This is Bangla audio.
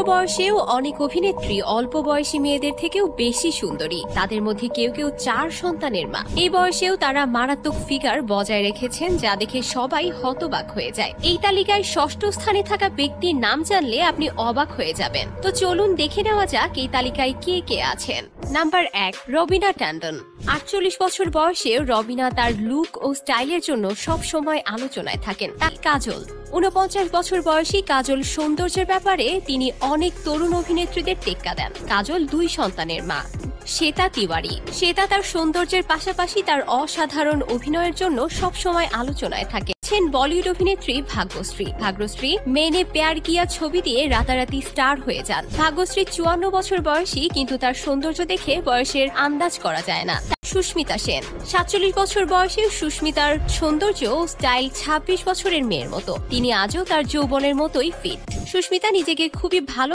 বয়সেও অনেক অভিনেত্রী অল্প বয়সী মেয়েদের থেকেও বেশি সুন্দরী। তাদের মধ্যে কেউ কেউ 4 সন্তানের মা। এই বয়সেও তারা মারাত্মক ফিগার বজায় রেখেছেন, যা দেখে সবাই হতবাক হয়ে যায়। এই তালিকায় 6ষ্ঠ স্থানে থাকা ব্যক্তির নাম জানলে আপনি অবাক হয়ে যাবেন। তো চলুন দেখে নেওয়া যাক এই তালিকায় কে কে আছেন। নাম্বার 1, রবিনা ট্যান্ডন। 48 বছর বয়সে রবিনা তার লুক ও স্টাইলের জন্য সব সময় আলোচনায় থাকেন। কাজল। 49 বছর বয়সী কাজল সৌন্দর্যের ব্যাপারে তিনি অনেক তরুণ অভিনেত্রীদের টেক্কা দেন। কাজল 2 সন্তানের মা। শ্বেতা তিওয়ারি। শ্বেতা তার সৌন্দর্যের পাশাপাশি তার অসাধারণ অভিনয়ের জন্য সব সময় আলোচনায় থাকে। বলিউড অভিনেত্রী ভাগ্যশ্রী। ভাগ্যশ্রী মেনে প্যার কিয়া ছবি দিয়ে রাতারাতি স্টার হয়ে যান। ভাগ্যশ্রী 54 বছর বয়সী, কিন্তু তার সৌন্দর্য দেখে বয়সের আন্দাজ করা যায় না। সুস্মিতা সেন। 47 বছর বয়সে সুস্মিতার সৌন্দর্য ও স্টাইল 26 বছরের মেয়ের মতো। তিনি আজও তার যৌবনের মতোই ফিট। সুস্মিতা নিজেকে খুবই ভালো